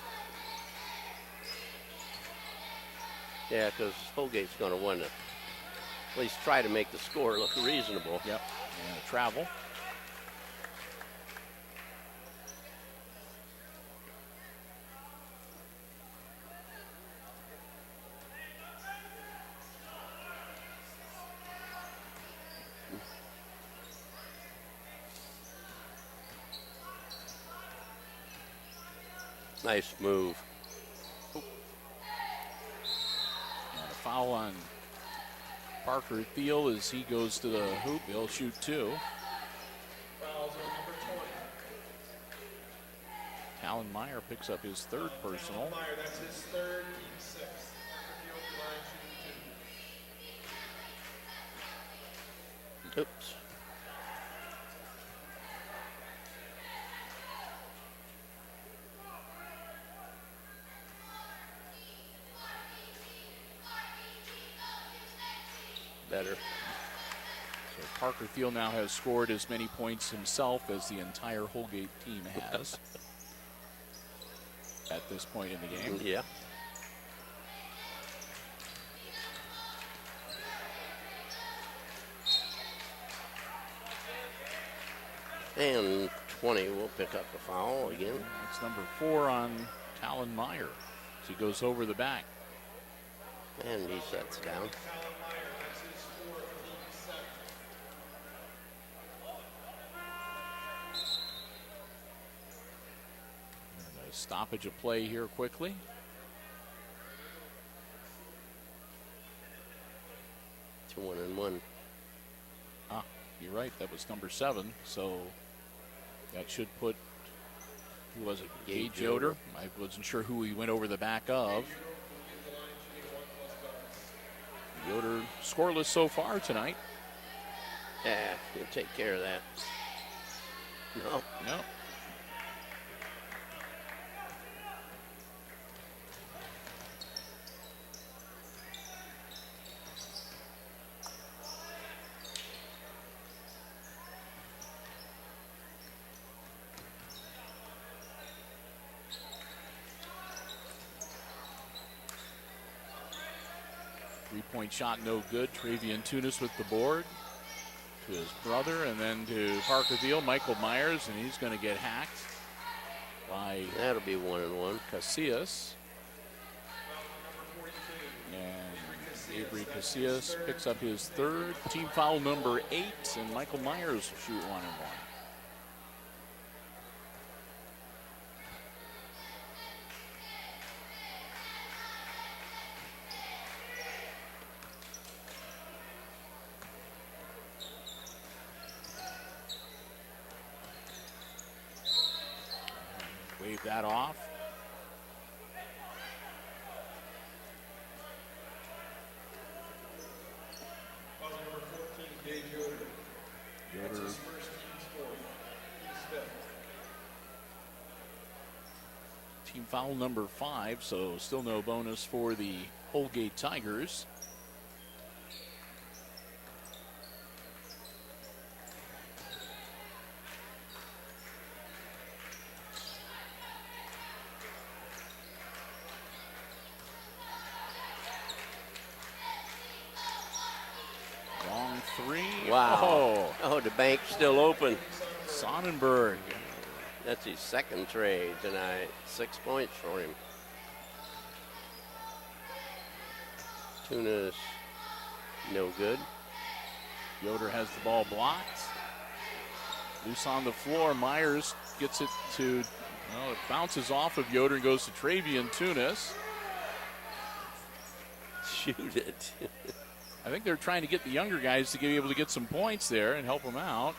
Yeah, because Holgate's going to want to at least try to make the score look reasonable. Yep, and travel. Nice move. And a foul on Parker Thiel as he goes to the hoop. He'll shoot 2. Fouls on number 20. Talon Meyer picks up his 3rd personal. Meyer, that's his 3rd, team 6th. Field line shooting 2. Oops. Better. So Parker Thiel now has scored as many points himself as the entire Holgate team has at this point in the game. Yeah. And 20 will pick up the foul again. That's number 4 on Talon Meyer as he goes over the back. And he sets down. Stoppage of play here quickly. It's 1-1. Ah, you're right. That was number 7. So that should put, who was it? Gage Yoder. I wasn't sure who he went over the back of. Yoder scoreless so far tonight. Yeah, he'll take care of that. No. No. Three-point shot no good. Travian Tunis with the board to his brother, and then to Parker Thiel, Michael Myers, and he's going to get hacked. by That'll be 1-1. Casillas. And Avery Casillas picks up his third. Team foul number 8, and Michael Myers will shoot 1-1. Wave that off. Foul number 14, Dave Yoder. That's his first team's fourth. He's fifth. Team foul number 5, so still no bonus for the Holgate Tigers. Long three. Wow. Oh, the bank's still open. Sonnenberg. That's his second trade tonight. 6 points for him. Tuna's no good. Yoder has the ball blocked. Loose on the floor. Myers gets it to, well, it bounces off of Yoder and goes to Travian Tunis. Shoot it. I think they're trying to get the younger guys to be able to get some points there and help them out.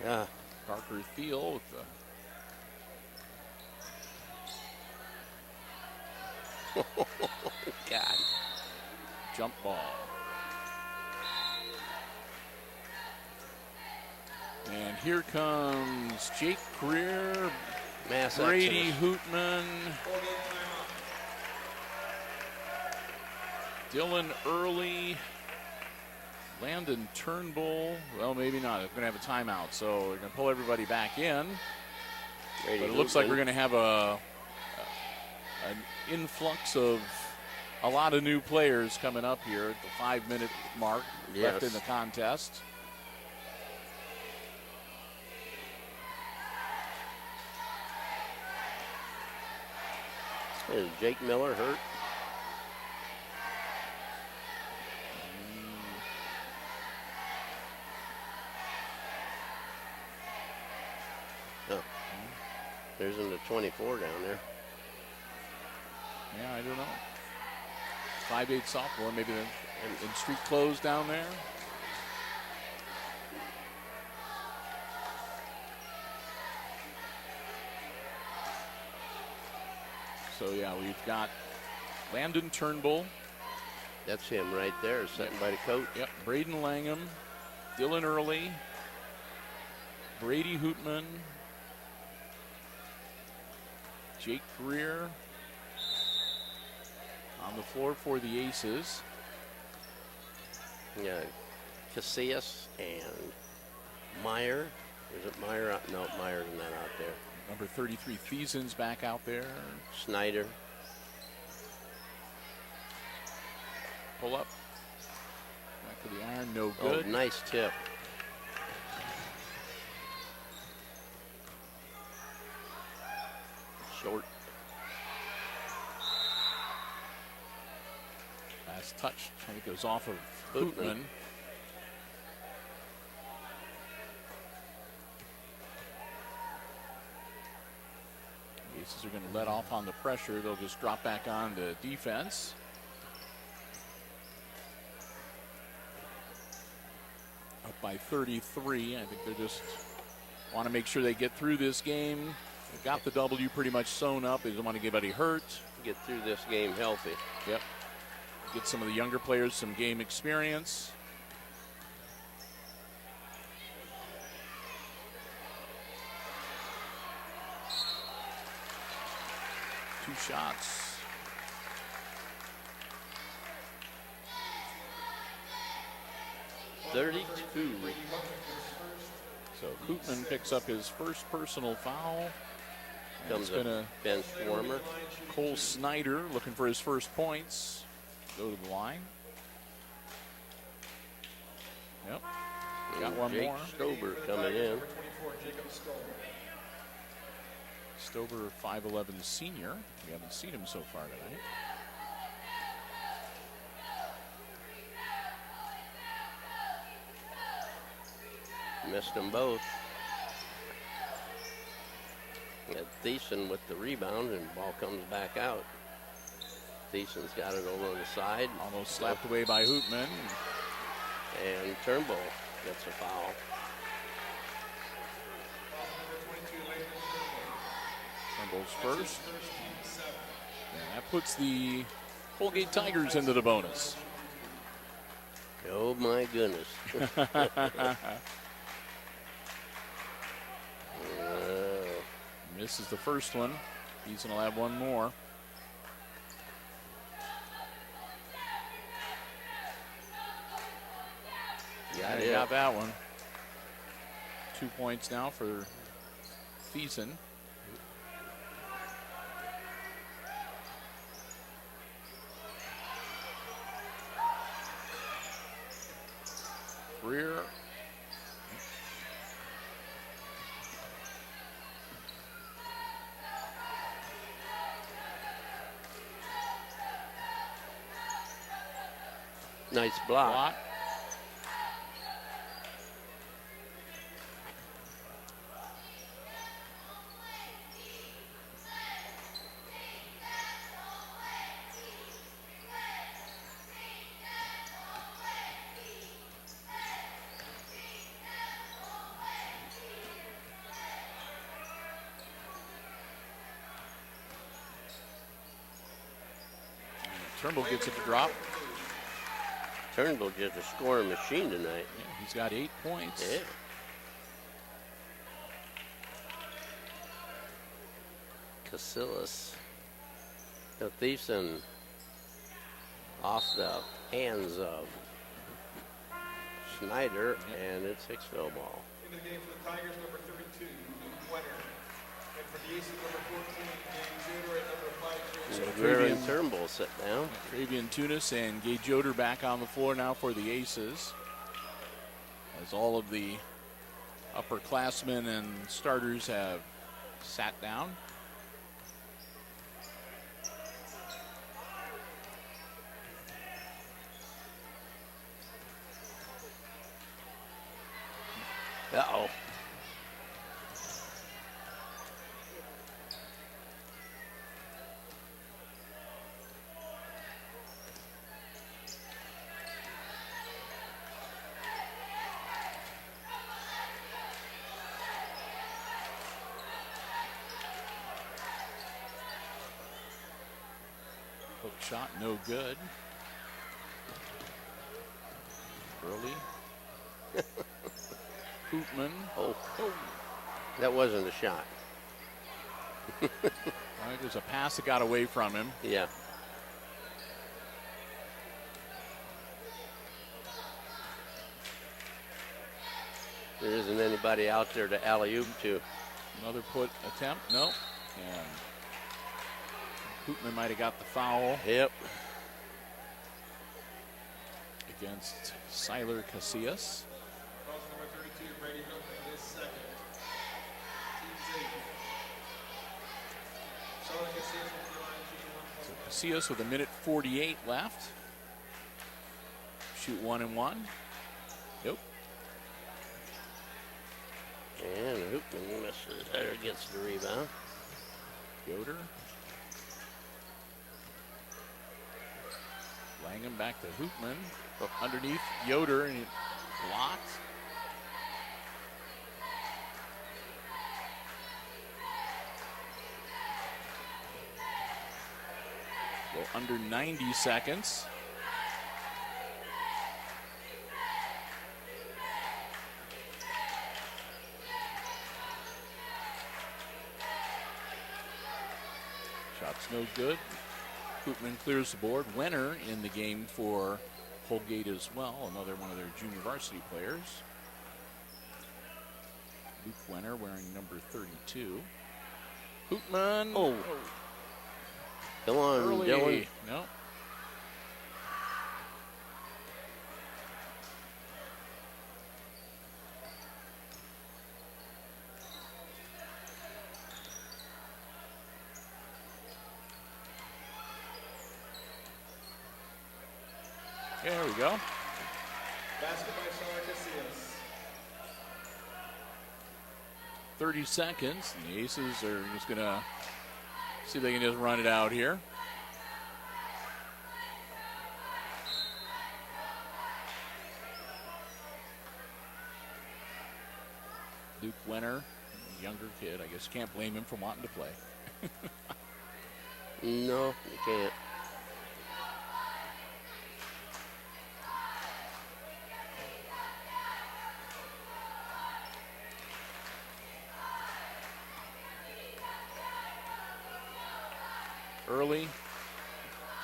Yeah. Parker Thiel with the God. jump ball. And here comes Jake Greer, Mass Brady exodus. Hootman, Dylan Early, Landon Turnbull. Well, maybe not. They're going to have a timeout, so they're going to pull everybody back in. Brady But it looks like Hootman. we're going to have an influx of a lot of new players coming up here at the 5-minute mark left Yes. in the contest. Is Jake Miller hurt? Oh. There's in the 24 down there. Yeah, I don't know. 5'8" sophomore, maybe in street clothes down there. So, yeah, we've got Landon Turnbull. That's him right there, sitting by the coach. Yep, Braden Langham, Dylan Early, Brady Hootman, Jake Greer on the floor for the Aces. Yeah, Casillas and Meyer. Is it Meyer? No, Meyer's not out there. Number 33, Thiesen's back out there. Snyder. Pull up. Back to the iron, no Oh, good. nice tip. Short. Last touch, I think it goes off of Hootman. Hootman. The Aces are going to let off on the pressure. They'll just drop back on to defense. Up by 33. I think they just want to make sure they get through this game. They've got the W pretty much sewn up. They don't want to get anybody hurt. Get through this game healthy. Yep. Get some of the younger players some game experience. Two shots. .32. So Hootman picks up his first personal foul. And Comes it's going to a bench warmer. Cole Snyder looking for his first points. Go to the line. Yep. Got one Jake more. Stober coming in. Number 24, Jacob Stoll. Stober, 5'11" senior. We haven't seen him so far tonight. Missed them both. Got Thiessen with the rebound, and ball comes back out. Thiessen's got it over on the side. Almost slapped away by Hoopman. And Turnbull gets a foul. Turnbull's first. And that puts the Holgate Tigers into the bonus. Oh my goodness. Misses the first one. Thiessen will have one more. Got that one. 2 points now for Thiessen. Greer. Nice block. Turnbull gets it to drop. Turnbull just a scoring machine tonight. Yeah, he's got 8 points. Yeah. Casillas. Thiessen off the hands of Schneider, and it's Hicksville ball. In the game for the Tigers, number 32, Luke Wenner. And for the Aces, number 14, James Yoder, and number 5, So Greer and Travian- Turnbull sit down. Travian Tunis and Gage Yoder back on the floor now for the Aces. As all of the upperclassmen and starters have sat down. Uh-oh. Hook shot, no good. Early. Hoopman. Oh, that wasn't a shot. I think there's a pass that got away from him. Yeah. There isn't anybody out there to alley-oop to. Another put attempt, no. And Hoopman might have got the foul Yep. against Siler Casillas. Calls number 32, Brady Hilton, his second. Team's 8. Solid Casillas with the line, shooting 1 point. Casillas with 1:48 left. Shoot 1 and 1. Nope. And Hoopman misses. There gets the rebound. Yoder. Langham back to Hoopman. Underneath Yoder and blocked. Well, under 90 seconds. Shot's no good. Hoopman clears the board. Wenner in the game for Holgate as well, another one of their junior varsity players. Luke Wenner wearing number 32. Hoopman. Oh. Come on, Early. Dylan. No. There we go. Basket by Sean Casillas. 30 seconds. And the Aces are just going to see if they can just run it out here. Luke Wenner, younger kid. I guess you can't blame him for wanting to play. No, you can't. Early.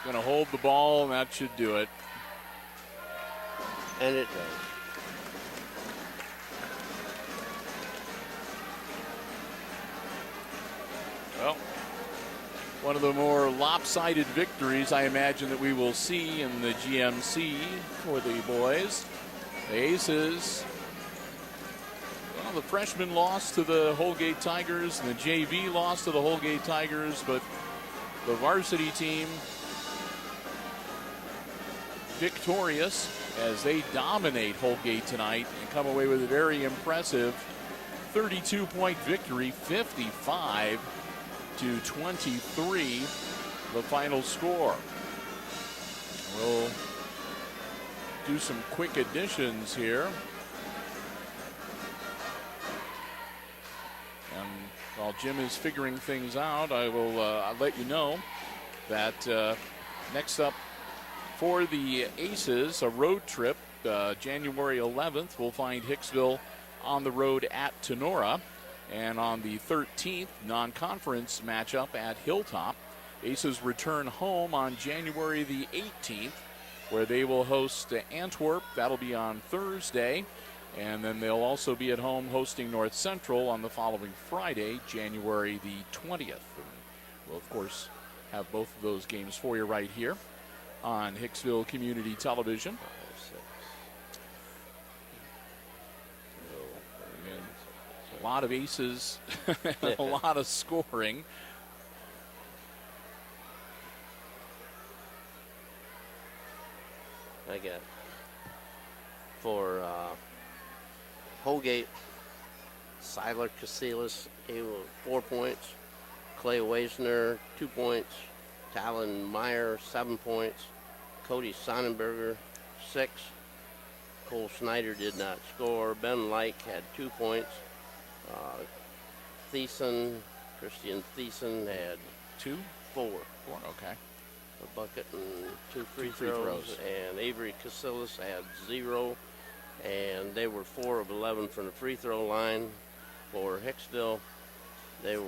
Going to hold the ball, and that should do it. And it does. Well, one of the more lopsided victories I imagine that we will see in the GMC for the boys. The Aces, well, the freshmen lost to the Holgate Tigers, and the JV lost to the Holgate Tigers, but the varsity team victorious as they dominate Holgate tonight and come away with a very impressive 32-point victory, 55-23, the final score. We'll do some quick additions here. And while Jim is figuring things out, I will I'll let you know that next up for the Aces, a road trip, January 11th, we'll find Hicksville on the road at Tenora. And on the 13th, non-conference matchup at Hilltop. Aces return home on January the 18th, where they will host Antwerp. That'll be on Thursday. And then they'll also be at home hosting North Central on the following Friday, January the 20th. And we'll, of course, have both of those games for you right here on Hicksville Community Television. A lot of aces, a lot of scoring. I got for Holgate, Siler Casillas, he was 4 points. Clay Weisner, 2 points. Talon Meyer, 7 points. Cody Sonnenberger, 6. Cole Schneider did not score. Ben Leik had 2 points. Christian Thiessen had 4. Okay. A bucket and 2 free throws. And Avery Casillas had 0. And they were 4 of 11 from the free throw line. For Hicksville, they were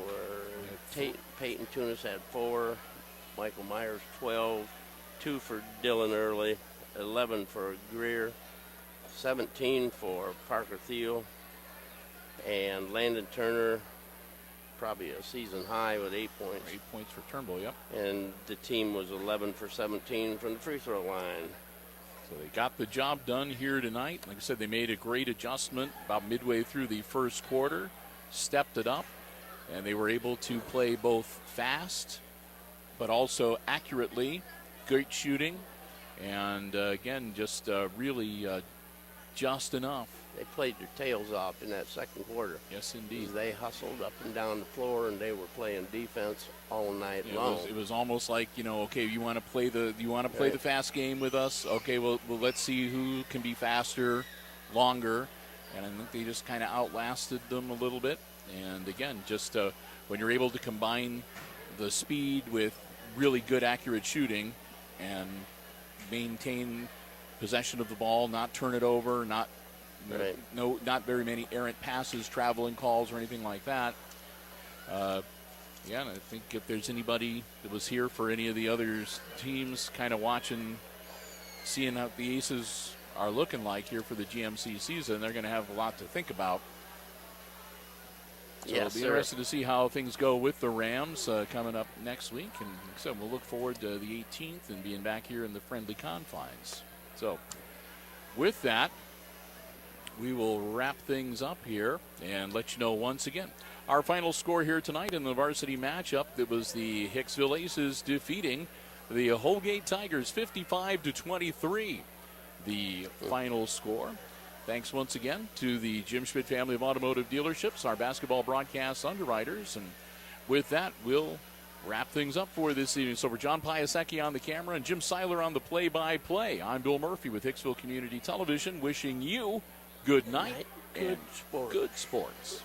Peyton Tunis had 4. Michael Myers 12. 2 for Dylan Early. 11 for Greer. 17 for Parker Thiel. And Landon Turner, probably a season high with 8 points. 8 points for Turnbull, yep. And the team was 11 for 17 from the free throw line. So they got the job done here tonight. Like I said, they made a great adjustment about midway through the first quarter, stepped it up, and they were able to play both fast but also accurately. Great shooting, and again, just really just enough. They played their tails off in that second quarter. Yes, indeed. They hustled up and down the floor, and they were playing defense all night long. It was almost like, okay, you want to play the fast game with us? Okay, well, let's see who can be faster, longer, and I think they just kind of outlasted them a little bit. And again, just when you're able to combine the speed with really good, accurate shooting, and maintain possession of the ball, not turn it over, not very many errant passes, traveling calls, or anything like that. And I think if there's anybody that was here for any of the other teams kind of watching, seeing how the Aces are looking like here for the GMC season, they're going to have a lot to think about. So it'll be interesting to see how things go with the Rams coming up next week. And so we'll look forward to the 18th and being back here in the friendly confines. So with that, we will wrap things up here and let you know once again our final score here tonight in the varsity matchup. It was the Hicksville Aces defeating the Holgate Tigers 55-23. the final score. Thanks once again to the Jim Schmidt family of automotive dealerships, our basketball broadcast underwriters. And with that, we'll wrap things up for this evening. So for John Piasecki on the camera and Jim Seiler on the play-by-play, I'm Bill Murphy with Hicksville Community Television, wishing you good night and Good sports. good sports.